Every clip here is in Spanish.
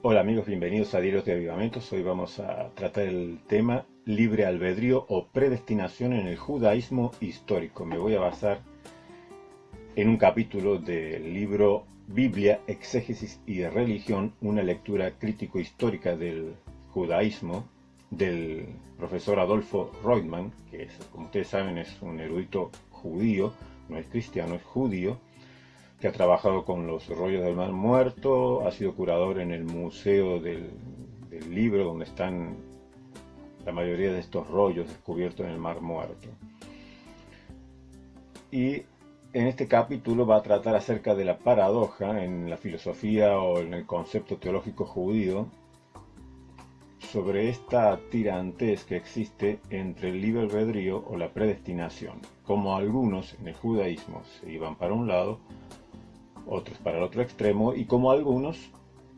Hola amigos, bienvenidos a Diarios de Avivamientos. Hoy vamos a tratar el tema libre albedrío o predestinación en el judaísmo histórico. Me voy a basar en un capítulo del libro Biblia, Exégesis y Religión, una lectura crítico-histórica del judaísmo, del profesor Adolfo Reutemann, que como ustedes saben es un erudito judío, no es cristiano, es judío, que ha trabajado con los rollos del Mar Muerto, ha sido curador en el Museo del Libro, donde están la mayoría de estos rollos descubiertos en el Mar Muerto. Y en este capítulo va a tratar acerca de la paradoja en la filosofía o en el concepto teológico judío, sobre esta tirantez que existe entre el libre albedrío o la predestinación, como algunos en el judaísmo se iban para un lado, otros para el otro extremo, y como algunos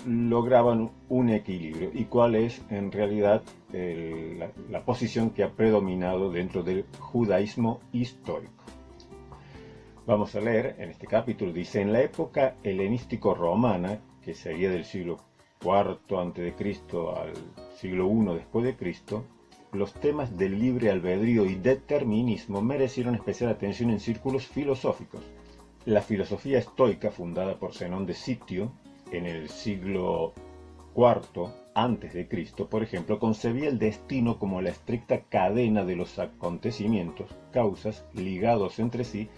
lograban un equilibrio, y cuál es en realidad la posición que ha predominado dentro del judaísmo histórico. Vamos a leer en este capítulo. Dice: en la época helenístico romana, que sería del siglo IV a.C. al siglo I después de Cristo, los temas del libre albedrío y determinismo merecieron especial atención en círculos filosóficos. La filosofía estoica, fundada por Zenón de Sitio en el siglo IV a.C., por ejemplo, concebía el destino como la estricta cadena de los acontecimientos, causas, ligados entre sí.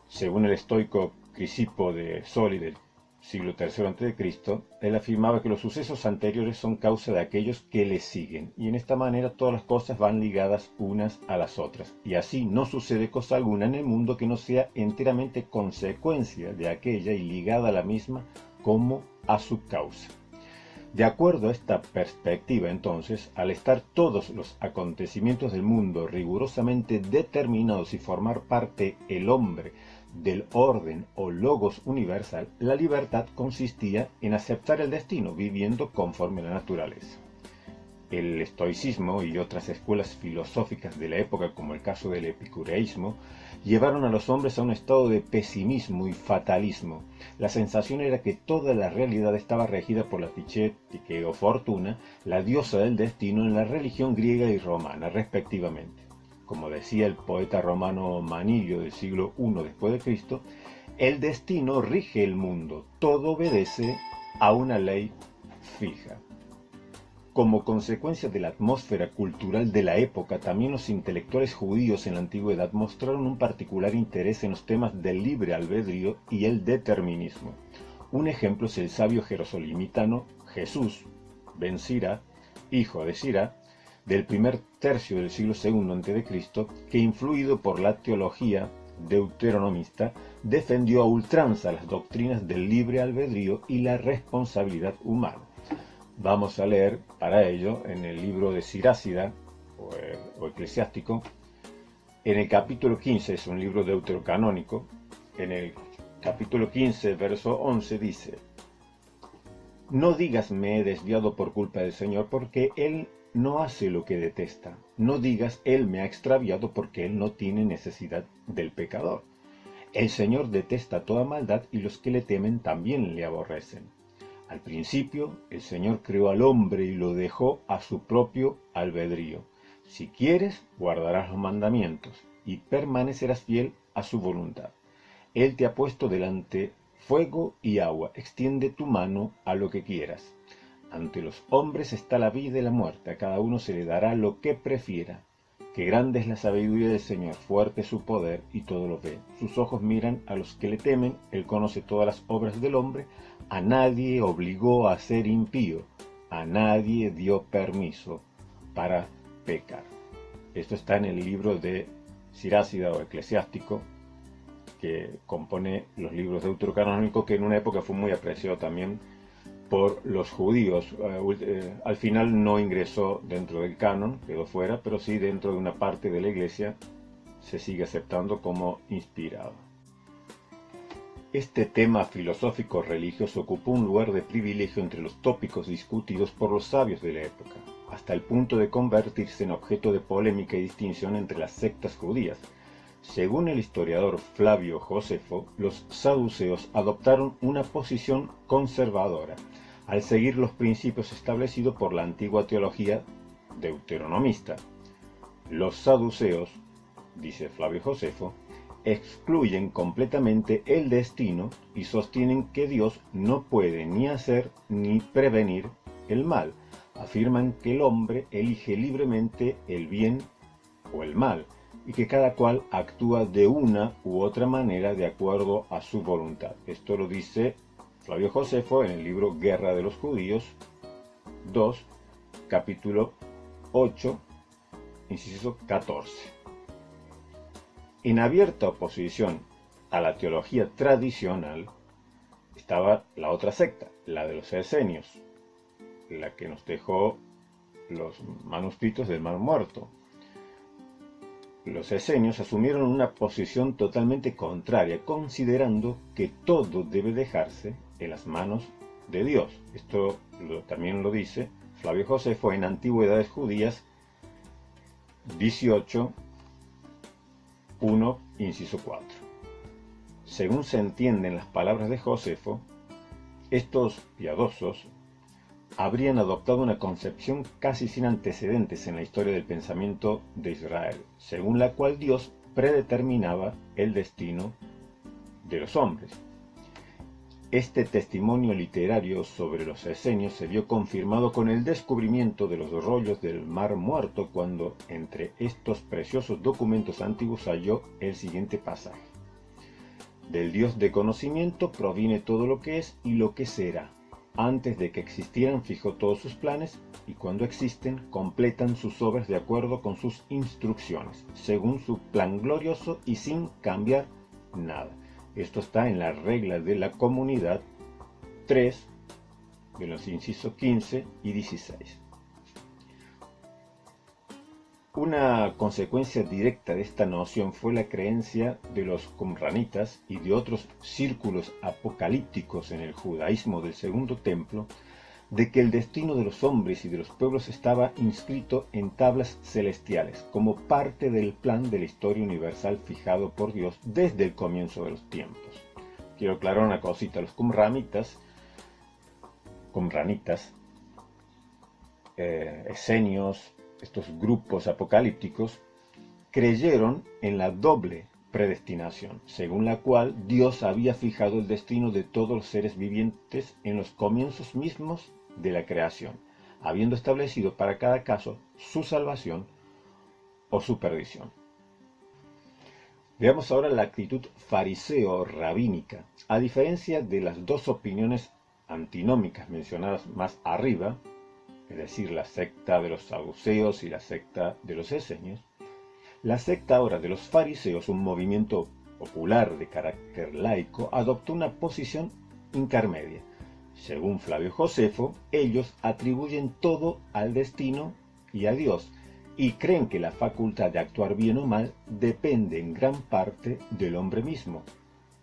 Según el estoico Crisipo de Soli del siglo III a.C., él afirmaba que los sucesos anteriores son causa de aquellos que les siguen, y en esta manera todas las cosas van ligadas unas a las otras, y así no sucede cosa alguna en el mundo que no sea enteramente consecuencia de aquella y ligada a la misma como a su causa. De acuerdo a esta perspectiva, entonces, al estar todos los acontecimientos del mundo rigurosamente determinados y formar parte el hombre del orden o logos universal, la libertad consistía en aceptar el destino, viviendo conforme a la naturaleza. El estoicismo y otras escuelas filosóficas de la época, como el caso del epicureísmo, llevaron a los hombres a un estado de pesimismo y fatalismo. La sensación era que toda la realidad estaba regida por la Psique o Fortuna, la diosa del destino, en la religión griega y romana, respectivamente. Como decía el poeta romano Manilio del siglo I después de Cristo, el destino rige el mundo, todo obedece a una ley fija. Como consecuencia de la atmósfera cultural de la época, también los intelectuales judíos en la antigüedad mostraron un particular interés en los temas del libre albedrío y el determinismo. Un ejemplo es el sabio jerosolimitano Jesús ben Sira, hijo de Sira, del primer tercio del siglo II a.C., que, influido por la teología deuteronomista, defendió a ultranza las doctrinas del libre albedrío y la responsabilidad humana. Vamos a leer para ello en el libro de Sirácida o Eclesiástico, en el capítulo 15, es un libro deuterocanónico, en el capítulo 15, verso 11 dice: no digas me he desviado por culpa del Señor, porque Él no hace lo que detesta. No digas Él me ha extraviado, porque Él no tiene necesidad del pecador. El Señor detesta toda maldad y los que le temen también le aborrecen. Al principio, el Señor creó al hombre y lo dejó a su propio albedrío. Si quieres, guardarás los mandamientos y permanecerás fiel a su voluntad. Él te ha puesto delante fuego y agua. Extiende tu mano a lo que quieras. Ante los hombres está la vida y la muerte. A cada uno se le dará lo que prefiera. Qué grande es la sabiduría del Señor, fuerte es su poder y todo lo ve. Sus ojos miran a los que le temen, Él conoce todas las obras del hombre. A nadie obligó a ser impío, a nadie dio permiso para pecar. Esto está en el libro de Sirácida o Eclesiástico, que compone los libros deuterocanónicos, que en una época fue muy apreciado también por los judíos. Al final no ingresó dentro del canon, quedó fuera, pero sí dentro de una parte de la iglesia se sigue aceptando como inspirado. Este tema filosófico religioso ocupó un lugar de privilegio entre los tópicos discutidos por los sabios de la época, hasta el punto de convertirse en objeto de polémica y distinción entre las sectas judías. Según el historiador Flavio Josefo, los saduceos adoptaron una posición conservadora. al seguir los principios establecidos por la antigua teología deuteronomista. Los saduceos, dice Flavio Josefo, excluyen completamente el destino y sostienen que Dios no puede ni hacer ni prevenir el mal. Afirman que el hombre elige libremente el bien o el mal y que cada cual actúa de una u otra manera de acuerdo a su voluntad. Esto lo dice Flavio Josefo en el libro Guerra de los Judíos 2, capítulo 8, inciso 14. En abierta oposición a la teología tradicional estaba la otra secta, la de los esenios, la que nos dejó los manuscritos del Mar Muerto. Los esenios asumieron una posición totalmente contraria, considerando que todo debe dejarse en las manos de Dios. Esto también lo dice Flavio Josefo en Antigüedades Judías 18, 1, inciso 4. Según se entienden las palabras de Josefo, estos piadosos habrían adoptado una concepción casi sin antecedentes en la historia del pensamiento de Israel, según la cual Dios predeterminaba el destino de los hombres. Este testimonio literario sobre los esenios se vio confirmado con el descubrimiento de los rollos del Mar Muerto, cuando entre estos preciosos documentos antiguos halló el siguiente pasaje: del Dios de conocimiento proviene todo lo que es y lo que será. Antes de que existieran fijó todos sus planes, y cuando existen completan sus obras de acuerdo con sus instrucciones, según su plan glorioso y sin cambiar nada. Esto está en la regla de la comunidad 3, de los incisos 15 y 16. Una consecuencia directa de esta noción fue la creencia de los qumranitas y de otros círculos apocalípticos en el judaísmo del Segundo Templo, de que el destino de los hombres y de los pueblos estaba inscrito en tablas celestiales, como parte del plan de la historia universal fijado por Dios desde el comienzo de los tiempos. Quiero aclarar una cosita: los qumranitas, esenios, estos grupos apocalípticos, creyeron en la doble predestinación, según la cual Dios había fijado el destino de todos los seres vivientes en los comienzos mismos de la creación, habiendo establecido para cada caso su salvación o su perdición. Veamos ahora la actitud fariseo-rabínica. A diferencia de las dos opiniones antinómicas mencionadas más arriba, es decir, la secta de los saduceos y la secta de los esenios, la secta ahora de los fariseos, un movimiento popular de carácter laico, adoptó una posición intermedia. Según Flavio Josefo, ellos atribuyen todo al destino y a Dios, y creen que la facultad de actuar bien o mal depende en gran parte del hombre mismo,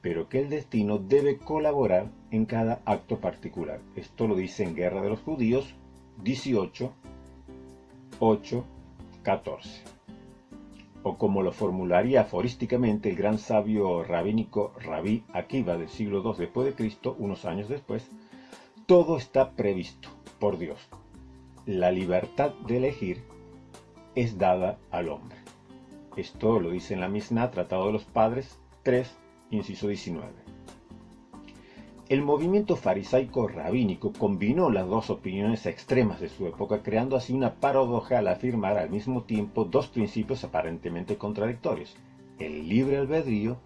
pero que el destino debe colaborar en cada acto particular. Esto lo dice en Guerra de los Judíos 18, 8, 14. O como lo formularía aforísticamente el gran sabio rabínico Rabí Akiva del siglo II después de Cristo, unos años después: todo está previsto por Dios. La libertad de elegir es dada al hombre. Esto lo dice en la Misná, Tratado de los Padres 3, inciso 19. El movimiento farisaico rabínico combinó las dos opiniones extremas de su época, creando así una paradoja al afirmar al mismo tiempo dos principios aparentemente contradictorios: el libre albedrío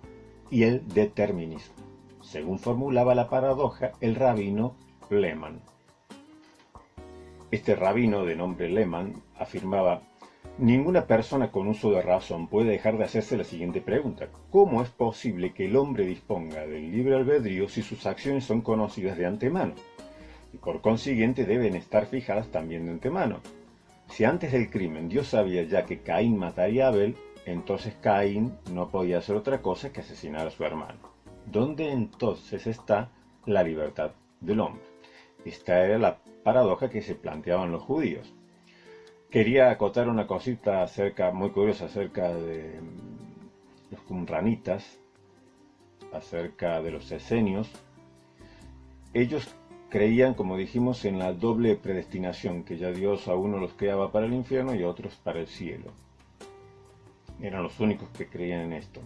y el determinismo. Según formulaba la paradoja el rabino Lehmann. Este rabino, de nombre Lehmann, afirmaba: ninguna persona con uso de razón puede dejar de hacerse la siguiente pregunta: ¿cómo es posible que el hombre disponga del libre albedrío si sus acciones son conocidas de antemano? Y por consiguiente deben estar fijadas también de antemano. Si antes del crimen Dios sabía ya que Caín mataría a Abel, entonces Caín no podía hacer otra cosa que asesinar a su hermano. ¿Dónde entonces está la libertad del hombre? Esta era la paradoja que se planteaban los judíos. Quería acotar una cosita muy curiosa acerca de los qumranitas, acerca de los esenios. Ellos creían, como dijimos, en la doble predestinación, que ya Dios a uno los creaba para el infierno y a otros para el cielo. Eran los únicos que creían en esto.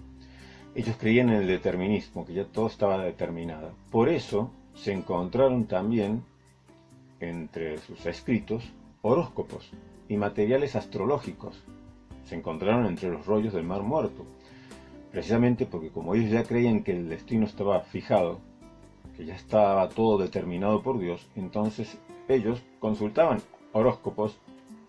Ellos creían en el determinismo, que ya todo estaba determinado. Por eso se encontraron también entre sus escritos horóscopos y materiales astrológicos. Se encontraron entre los rollos del Mar Muerto, precisamente porque como ellos ya creían que el destino estaba fijado, que ya estaba todo determinado por Dios, entonces ellos consultaban horóscopos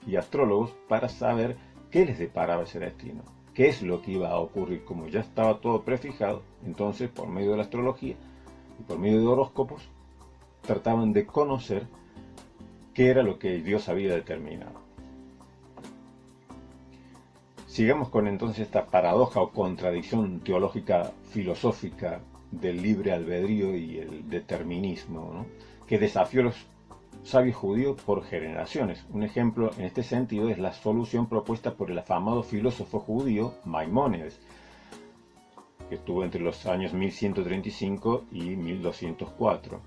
y astrólogos para saber qué les deparaba ese destino, qué es lo que iba a ocurrir. Como ya estaba todo prefijado, entonces por medio de la astrología y por medio de horóscopos trataban de conocer qué era lo que Dios había determinado. Sigamos con entonces esta paradoja o contradicción teológica filosófica del libre albedrío y el determinismo, ¿no?, que desafió a los sabios judíos por generaciones. Un ejemplo en este sentido es la solución propuesta por el afamado filósofo judío Maimónides, que estuvo entre los años 1135 y 1204.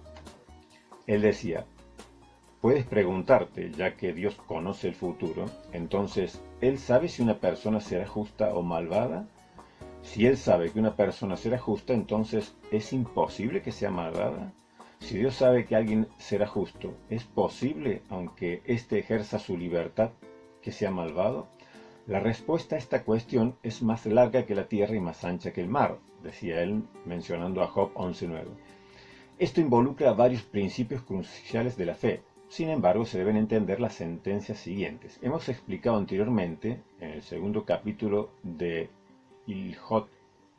Él decía: puedes preguntarte, ya que Dios conoce el futuro, entonces, ¿Él sabe si una persona será justa o malvada? Si Él sabe que una persona será justa, entonces, ¿es imposible que sea malvada? Si Dios sabe que alguien será justo, ¿es posible, aunque éste ejerza su libertad, que sea malvado? La respuesta a esta cuestión es más larga que la tierra y más ancha que el mar, decía él, mencionando a Job 11:9. Esto involucra varios principios cruciales de la fe. Sin embargo, se deben entender las sentencias siguientes. Hemos explicado anteriormente, en el segundo capítulo de Ilhot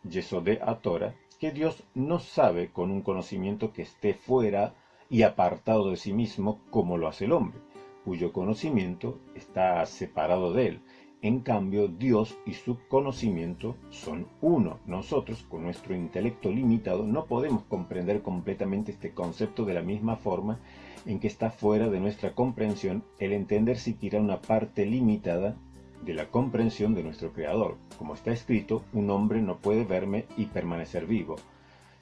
Yesodé HaTorah, que Dios no sabe con un conocimiento que esté fuera y apartado de sí mismo como lo hace el hombre, cuyo conocimiento está separado de él. En cambio, Dios y su conocimiento son uno. Nosotros, con nuestro intelecto limitado, no podemos comprender completamente este concepto de la misma forma en que está fuera de nuestra comprensión el entender siquiera una parte limitada de la comprensión de nuestro Creador. Como está escrito, un hombre no puede verme y permanecer vivo.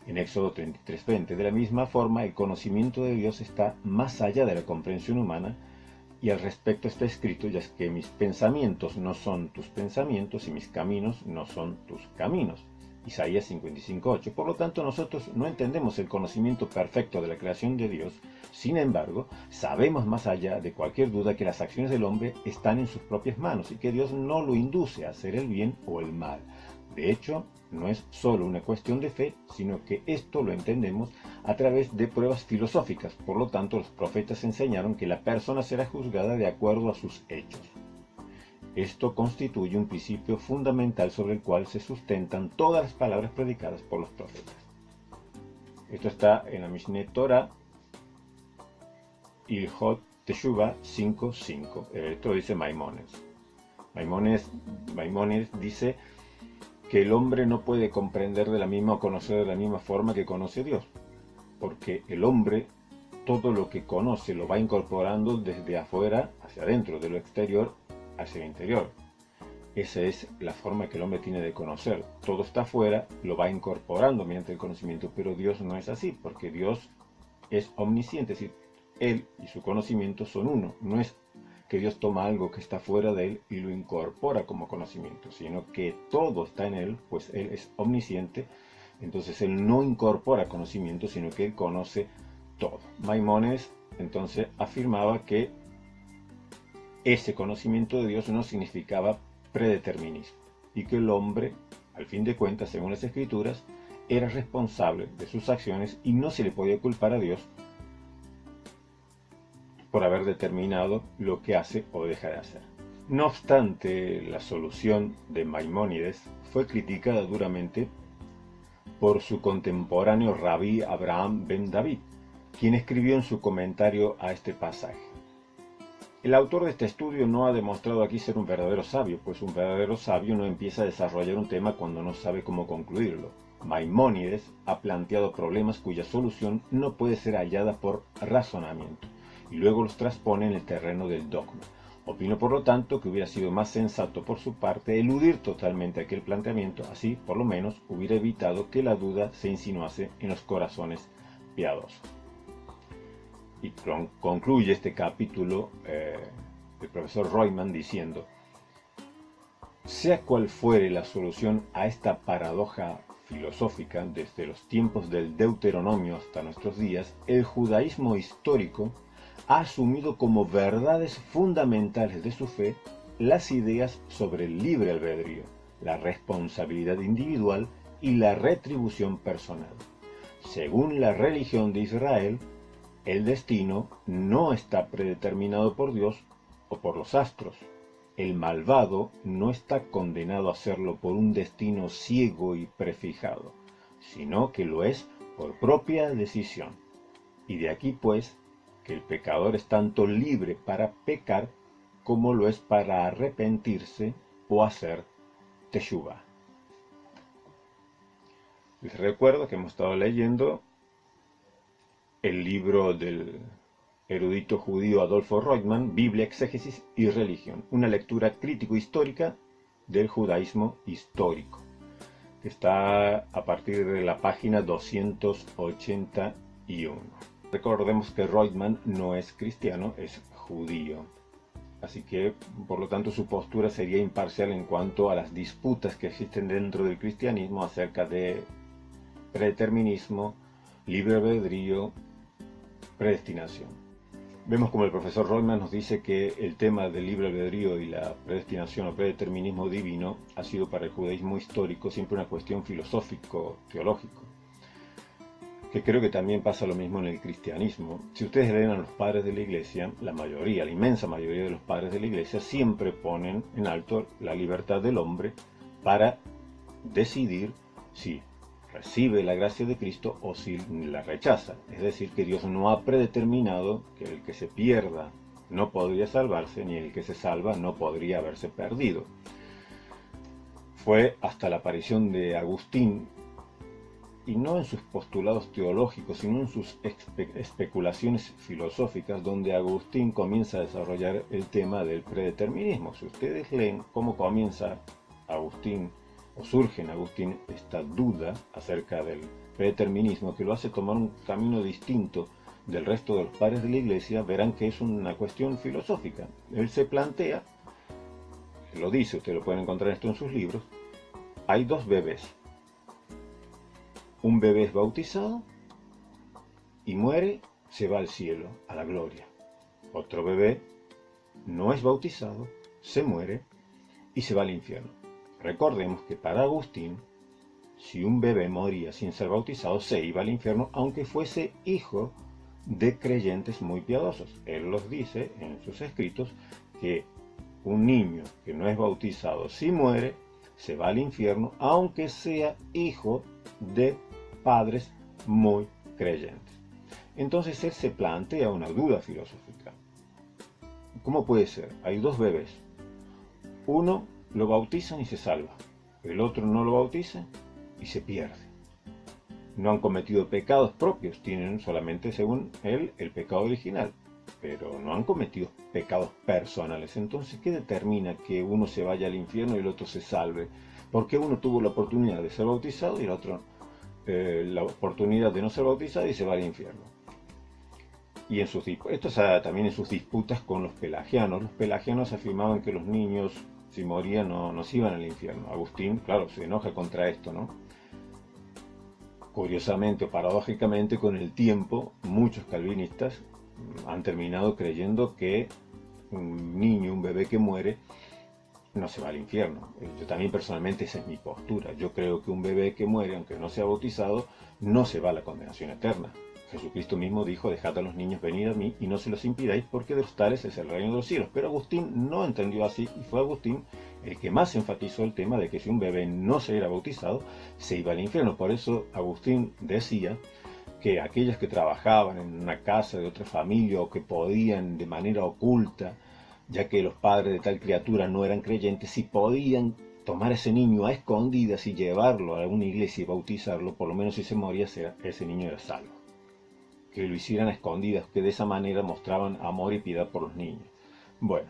En Éxodo 33:20, de la misma forma, el conocimiento de Dios está más allá de la comprensión humana, y al respecto está escrito: ya es que mis pensamientos no son tus pensamientos y mis caminos no son tus caminos. Isaías 55:8. Por lo tanto, nosotros no entendemos el conocimiento perfecto de la creación de Dios. Sin embargo, sabemos más allá de cualquier duda que las acciones del hombre están en sus propias manos y que Dios no lo induce a hacer el bien o el mal. De hecho, no es solo una cuestión de fe, sino que esto lo entendemos a través de pruebas filosóficas. Por lo tanto, los profetas enseñaron que la persona será juzgada de acuerdo a sus hechos. Esto constituye un principio fundamental sobre el cual se sustentan todas las palabras predicadas por los profetas. Esto está en la Mishneh Torah, Ilhot Teshuvah 5:5. Esto dice Maimónides. Maimónides dice que el hombre no puede comprender de la misma o conocer de la misma forma que conoce Dios, porque el hombre todo lo que conoce lo va incorporando desde afuera hacia adentro, de lo exterior hacia el interior. Esa es la forma que el hombre tiene de conocer. Todo está afuera, lo va incorporando mediante el conocimiento, pero Dios no es así, porque Dios es omnisciente, es decir, Él y su conocimiento son uno. No es que Dios toma algo que está fuera de Él y lo incorpora como conocimiento, sino que todo está en Él, pues Él es omnisciente. Entonces Él no incorpora conocimiento, sino que Él conoce todo. Maimónides entonces afirmaba que ese conocimiento de Dios no significaba predeterminismo y que el hombre, al fin de cuentas, según las Escrituras, era responsable de sus acciones y no se le podía culpar a Dios por haber determinado lo que hace o deja de hacer. No obstante, la solución de Maimónides fue criticada duramente por su contemporáneo Rabí Abraham ben David, quien escribió en su comentario a este pasaje: el autor de este estudio no ha demostrado aquí ser un verdadero sabio, pues un verdadero sabio no empieza a desarrollar un tema cuando no sabe cómo concluirlo. Maimónides ha planteado problemas cuya solución no puede ser hallada por razonamiento, y luego los transpone en el terreno del dogma. Opino, por lo tanto, que hubiera sido más sensato por su parte eludir totalmente aquel planteamiento, así, por lo menos, hubiera evitado que la duda se insinuase en los corazones piadosos. Y concluye este capítulo el profesor Roitman diciendo: sea cual fuere la solución a esta paradoja filosófica, desde los tiempos del Deuteronomio hasta nuestros días, el judaísmo histórico ha asumido como verdades fundamentales de su fe las ideas sobre el libre albedrío, la responsabilidad individual y la retribución personal. Según la religión de Israel, el destino no está predeterminado por Dios o por los astros. El malvado no está condenado a serlo por un destino ciego y prefijado, sino que lo es por propia decisión. Y de aquí pues que el pecador es tanto libre para pecar como lo es para arrepentirse o hacer teshuvá. Les recuerdo que hemos estado leyendo el libro del erudito judío Adolfo Roitman, Biblia, Exégesis y Religión, una lectura crítico-histórica del judaísmo histórico, que está a partir de la página 281. Recordemos que Roitman no es cristiano, es judío, así que por lo tanto su postura sería imparcial en cuanto a las disputas que existen dentro del cristianismo acerca de predeterminismo, libre albedrío, predestinación. Vemos como el profesor Roitman nos dice que el tema del libre albedrío y la predestinación o predeterminismo divino ha sido para el judaísmo histórico siempre una cuestión filosófico-teológico, que creo que también pasa lo mismo en el cristianismo. Si ustedes leen a los padres de la iglesia, la mayoría, la inmensa mayoría de los padres de la iglesia siempre ponen en alto la libertad del hombre para decidir si recibe la gracia de Cristo o si la rechaza. Es decir, que Dios no ha predeterminado que el que se pierda no podría salvarse, ni el que se salva no podría haberse perdido. Fue hasta la aparición de Agustín, y no en sus postulados teológicos, sino en sus especulaciones filosóficas, donde Agustín comienza a desarrollar el tema del predeterminismo. Si ustedes leen cómo comienza Agustín, o surge en Agustín esta duda acerca del predeterminismo, que lo hace tomar un camino distinto del resto de los padres de la iglesia, verán que es una cuestión filosófica. Él se plantea, lo dice, ustedes lo pueden encontrar esto en sus libros, hay dos bebés. Un bebé es bautizado y muere, se va al cielo, a la gloria. Otro bebé no es bautizado, se muere y se va al infierno. Recordemos que para Agustín, si un bebé moría sin ser bautizado, se iba al infierno, aunque fuese hijo de creyentes muy piadosos. Él los dice en sus escritos que un niño que no es bautizado, si muere, se va al infierno, aunque sea hijo de padres muy creyentes. Entonces él se plantea una duda filosófica. ¿Cómo puede ser? Hay dos bebés. Uno lo bautizan y se salva. El otro no lo bautiza y se pierde. No han cometido pecados propios, tienen solamente, según él, el pecado original, pero no han cometido pecados personales. Entonces, ¿qué determina que uno se vaya al infierno y el otro se salve? Porque uno tuvo la oportunidad de ser bautizado y el otro la oportunidad de no ser bautizado y se va al infierno. Y esto también en sus disputas con los pelagianos. Los pelagianos afirmaban que los niños, si morían, no se iban al infierno. Agustín, claro, se enoja contra esto, ¿no? Curiosamente o paradójicamente, con el tiempo, muchos calvinistas han terminado creyendo que un niño, un bebé que muere, no se va al infierno. Yo también personalmente esa es mi postura. Yo creo que un bebé que muere, aunque no sea bautizado, no se va a la condenación eterna. Jesucristo mismo dijo: dejad a los niños venir a mí y no se los impidáis, porque de los tales es el reino de los cielos. Pero Agustín no entendió así, y fue Agustín el que más enfatizó el tema de que si un bebé no se era bautizado, se iba al infierno. Por eso Agustín decía que aquellos que trabajaban en una casa de otra familia o que podían de manera oculta, ya que los padres de tal criatura no eran creyentes, si podían tomar a ese niño a escondidas y llevarlo a una iglesia y bautizarlo, por lo menos si se moría, ese niño era salvo. Que lo hicieran a escondidas, que de esa manera mostraban amor y piedad por los niños. Bueno,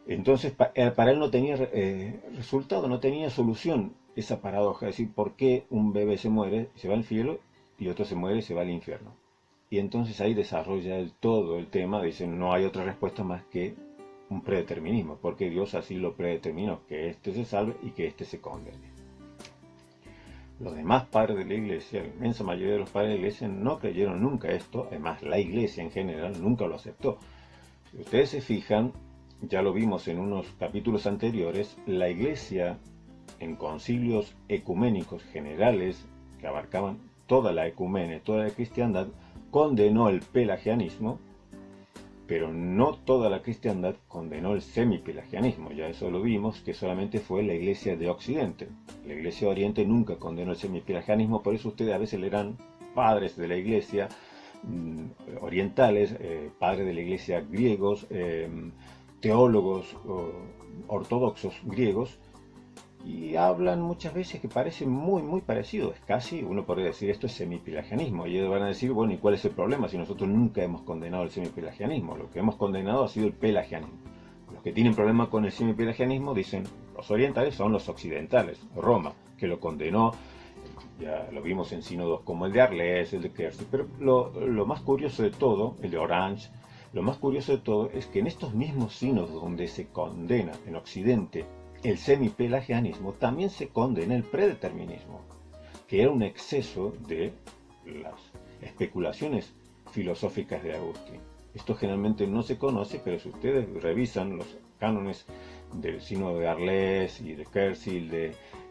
entonces para él no tenía resultado, no tenía solución esa paradoja, es decir, ¿por qué un bebé se muere, se va al cielo, y otro se muere y se va al infierno? Y entonces ahí desarrolla todo el tema, dice, no hay otra respuesta más que un predeterminismo, porque Dios así lo predeterminó, que éste se salve y que éste se condene. Los demás padres de la Iglesia, la inmensa mayoría de los padres de la Iglesia, no creyeron nunca esto, además la Iglesia en general nunca lo aceptó. Si ustedes se fijan, ya lo vimos en unos capítulos anteriores, la Iglesia en concilios ecuménicos generales que abarcaban toda la ecumene, toda la cristiandad, condenó el pelagianismo, pero no toda la cristiandad condenó el semipelagianismo. Ya eso lo vimos, que solamente fue la Iglesia de Occidente. La Iglesia de Oriente nunca condenó el semipelagianismo, por eso ustedes a veces leerán padres de la Iglesia orientales, padres de la Iglesia griegos, teólogos ortodoxos griegos, y hablan muchas veces que parece muy parecido. Es casi, uno podría decir, esto es semipelagianismo. Y ellos van a decir, bueno, ¿y cuál es el problema si nosotros nunca hemos condenado el semipelagianismo? Lo que hemos condenado ha sido el pelagianismo. Los que tienen problema con el semipelagianismo dicen, los orientales son los occidentales, Roma, que lo condenó. Ya lo vimos en sínodos como el de Arles, el de Kelsey. Pero lo más curioso de todo, el de Orange, lo más curioso de todo es que en estos mismos sínodos donde se condena en Occidente el semipelagianismo, también se condena el predeterminismo, que era un exceso de las especulaciones filosóficas de Agustín. Esto generalmente no se conoce, pero si ustedes revisan los cánones del sínodo de Arles y de Kelsey,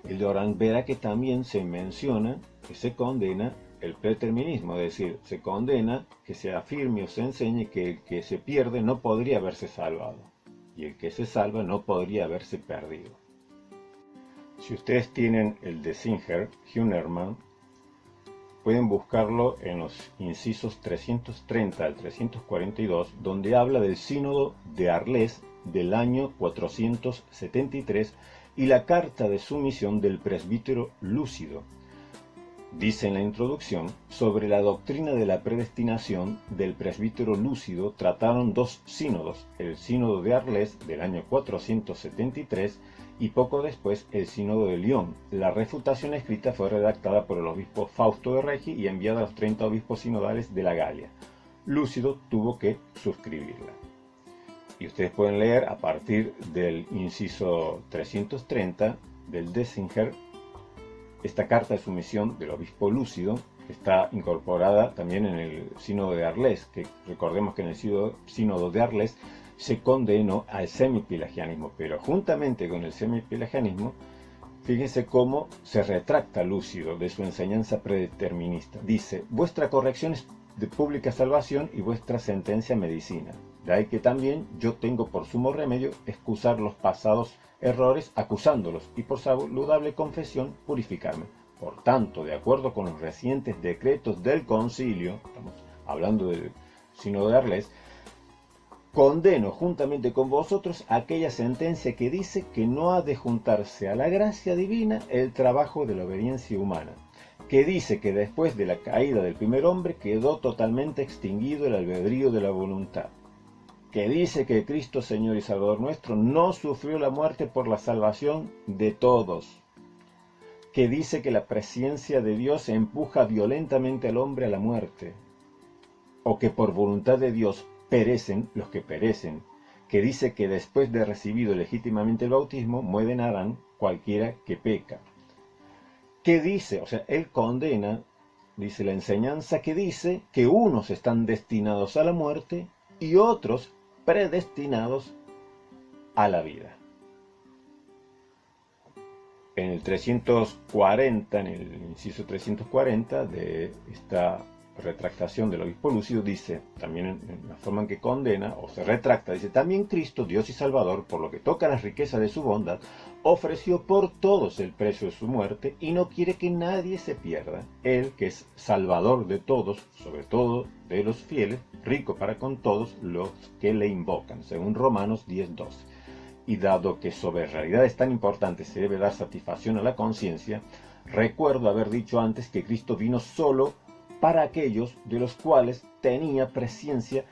el de Orange, verá que también se menciona que se condena el predeterminismo, es decir, se condena que se afirme o se enseñe que el que se pierde no podría haberse salvado y el que se salva no podría haberse perdido. Si ustedes tienen el de Singer, Hünermann, pueden buscarlo en los incisos 330 al 342, donde habla del sínodo de Arles del año 473 y la carta de sumisión del presbítero Lúcido. Dice en la introducción, sobre la doctrina de la predestinación del presbítero Lúcido trataron dos sínodos, el sínodo de Arles del año 473 y poco después el sínodo de Lyon. La refutación escrita fue redactada por el obispo Fausto de Regi y enviada a los 30 obispos sinodales de la Galia. Lúcido tuvo que suscribirla. Y ustedes pueden leer a partir del inciso 330 del de Singer esta carta de sumisión del obispo Lúcido, que está incorporada también en el sínodo de Arles, que recordemos que en el sínodo de Arles se condenó al semipelagianismo, pero juntamente con el semipelagianismo, fíjense cómo se retracta Lúcido de su enseñanza predeterminista. Dice, vuestra corrección es de pública salvación y vuestra sentencia medicina. De ahí que también yo tengo por sumo remedio excusar los pasados errores acusándolos y por saludable confesión purificarme. Por tanto, de acuerdo con los recientes decretos del concilio, estamos hablando del sínodo de Arles, condeno juntamente con vosotros aquella sentencia que dice que no ha de juntarse a la gracia divina el trabajo de la obediencia humana, que dice que después de la caída del primer hombre quedó totalmente extinguido el albedrío de la voluntad, que dice que Cristo Señor y Salvador nuestro no sufrió la muerte por la salvación de todos, que dice que la presencia de Dios empuja violentamente al hombre a la muerte, o que por voluntad de Dios perecen los que perecen, que dice que después de recibido legítimamente el bautismo, mueren a Adán cualquiera que peca. ¿Qué dice? O sea, él condena, dice la enseñanza, que dice que unos están destinados a la muerte y otros predestinados a la vida. En el 340, en el inciso 340 de esta retractación del obispo Lúcido, dice, también en la forma en que condena o se retracta, dice, también Cristo, Dios y Salvador, por lo que toca a las riquezas de su bondad, ofreció por todos el precio de su muerte y no quiere que nadie se pierda. Él, que es Salvador de todos, sobre todo de los fieles, rico para con todos los que le invocan, según Romanos 10:12. Y dado que sobre realidades tan importantes se debe dar satisfacción a la conciencia, recuerdo haber dicho antes que Cristo vino solo para aquellos de los cuales tenía presciencia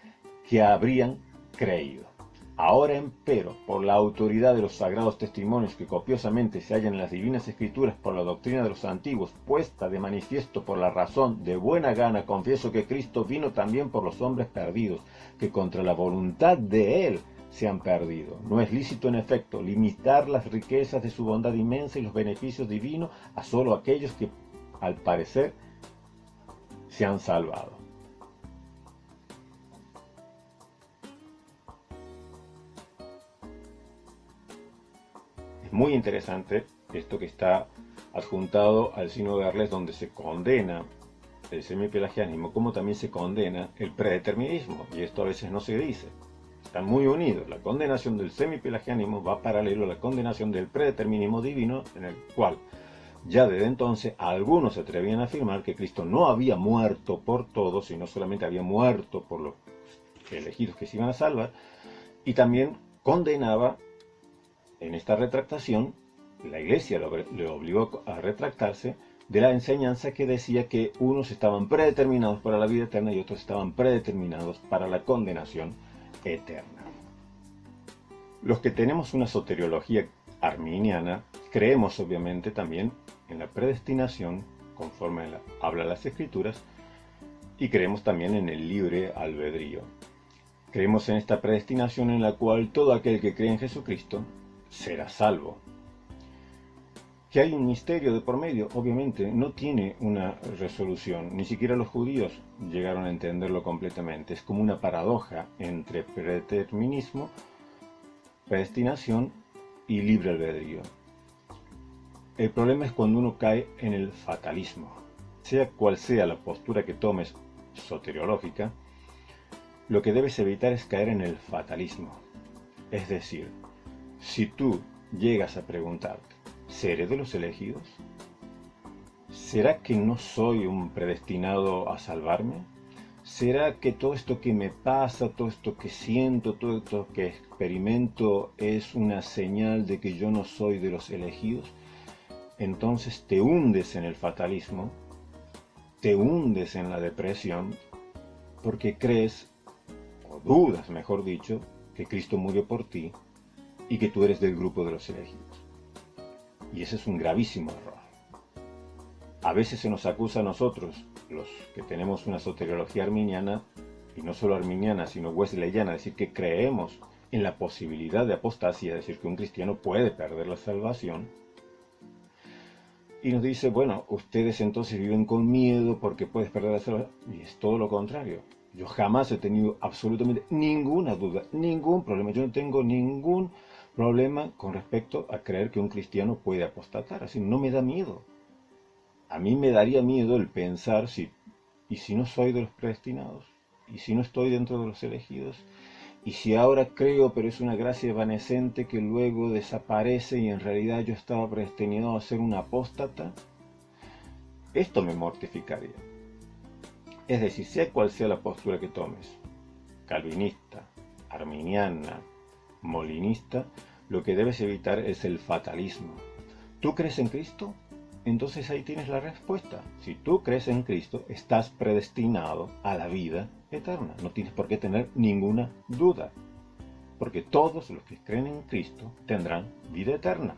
que habrían creído. Ahora empero, por la autoridad de los sagrados testimonios que copiosamente se hallan en las divinas escrituras, por la doctrina de los antiguos, puesta de manifiesto por la razón, de buena gana confieso que Cristo vino también por los hombres perdidos, que contra la voluntad de Él se han perdido. No es lícito, en efecto, limitar las riquezas de su bondad inmensa y los beneficios divinos a solo aquellos que, al parecer, se han salvado. Es muy interesante esto que está adjuntado al Sínodo de Arles, donde se condena el semipelagianismo, como también se condena el predeterminismo, y esto a veces no se dice. Están muy unidos. La condenación del semipelagianismo va paralelo a la condenación del predeterminismo divino, en el cual ya desde entonces algunos se atrevían a afirmar que Cristo no había muerto por todos, sino solamente había muerto por los elegidos que se iban a salvar, y también condenaba en esta retractación, la Iglesia le obligó a retractarse de la enseñanza que decía que unos estaban predeterminados para la vida eterna y otros estaban predeterminados para la condenación eterna. Los que tenemos una soteriología arminiana, creemos obviamente también en la predestinación, conforme habla las Escrituras, y creemos también en el libre albedrío. Creemos en esta predestinación en la cual todo aquel que cree en Jesucristo será salvo. Que hay un misterio de por medio, obviamente, no tiene una resolución. Ni siquiera los judíos llegaron a entenderlo completamente. Es como una paradoja entre predeterminismo, predestinación y libre albedrío. El problema es cuando uno cae en el fatalismo. Sea cual sea la postura que tomes soteriológica, lo que debes evitar es caer en el fatalismo. Es decir, si tú llegas a preguntarte, ¿seré de los elegidos? ¿Será que no soy un predestinado a salvarme? ¿Será que todo esto que me pasa, todo esto que siento, todo esto que experimento es una señal de que yo no soy de los elegidos? Entonces te hundes en el fatalismo, te hundes en la depresión, porque crees, o dudas mejor dicho, que Cristo murió por ti y que tú eres del grupo de los elegidos. Y ese es un gravísimo error. A veces se nos acusa a nosotros, los que tenemos una soteriología arminiana, y no solo arminiana, sino wesleyana, decir que creemos en la posibilidad de apostasía, es decir, que un cristiano puede perder la salvación. Y nos dice, bueno, ustedes entonces viven con miedo porque puedes perder la salvación. Y es todo lo contrario. Yo jamás he tenido absolutamente ninguna duda, ningún problema. Yo no tengo ningún problema con respecto a creer que un cristiano puede apostatar. Así no me da miedo. A mí me daría miedo el pensar ¿y si no soy de los predestinados? ¿Y si no estoy dentro de los elegidos? ¿Y si ahora creo, pero es una gracia evanescente que luego desaparece y en realidad yo estaba predestinado a ser un apóstata? Esto me mortificaría. Es decir, sea cual sea la postura que tomes, calvinista, arminiana, molinista, lo que debes evitar es el fatalismo. ¿Tú crees en Cristo? Entonces ahí tienes la respuesta. Si tú crees en Cristo, estás predestinado a la vida eterna. No tienes por qué tener ninguna duda. Porque todos los que creen en Cristo tendrán vida eterna.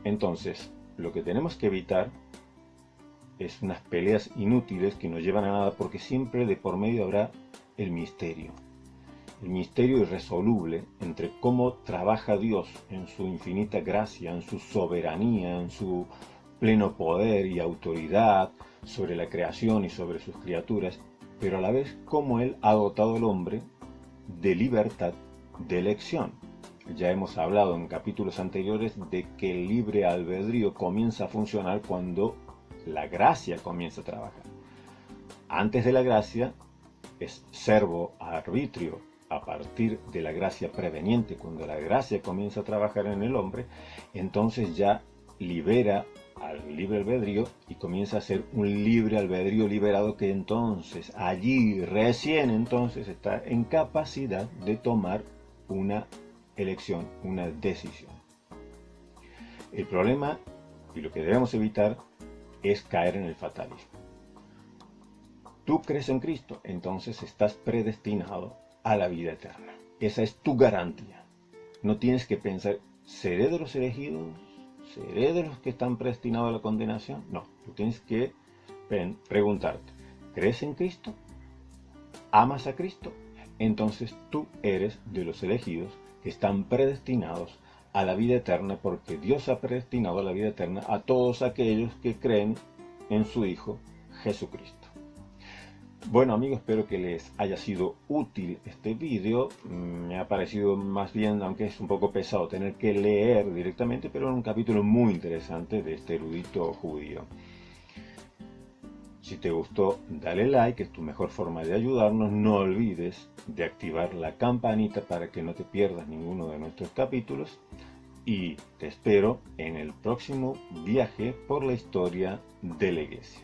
Entonces, lo que tenemos que evitar es unas peleas inútiles que no llevan a nada, porque siempre de por medio habrá el misterio irresoluble entre cómo trabaja Dios en su infinita gracia, en su soberanía, en su pleno poder y autoridad sobre la creación y sobre sus criaturas, pero a la vez cómo Él ha dotado al hombre de libertad de elección. Ya hemos hablado en capítulos anteriores de que el libre albedrío comienza a funcionar cuando la gracia comienza a trabajar. Antes de la gracia es servo arbitrio. A partir de la gracia preveniente, cuando la gracia comienza a trabajar en el hombre, entonces ya libera al libre albedrío y comienza a ser un libre albedrío liberado, que entonces allí recién entonces está en capacidad de tomar una elección, una decisión. El problema, y lo que debemos evitar, es caer en el fatalismo. Tú crees en Cristo, entonces estás predestinado a la vida eterna. Esa es tu garantía. No tienes que pensar, ¿seré de los elegidos? ¿Seré de los que están predestinados a la condenación? No, tú tienes que preguntarte, ¿crees en Cristo? ¿Amas a Cristo? Entonces tú eres de los elegidos que están predestinados a la vida eterna, porque Dios ha predestinado a la vida eterna a todos aquellos que creen en su Hijo Jesucristo. Bueno amigos, espero que les haya sido útil este vídeo. Me ha parecido más bien, aunque es un poco pesado tener que leer directamente, pero es un capítulo muy interesante de este erudito judío. Si te gustó, dale like, es tu mejor forma de ayudarnos. No olvides de activar la campanita para que no te pierdas ninguno de nuestros capítulos. Y te espero en el próximo viaje por la historia de la Iglesia.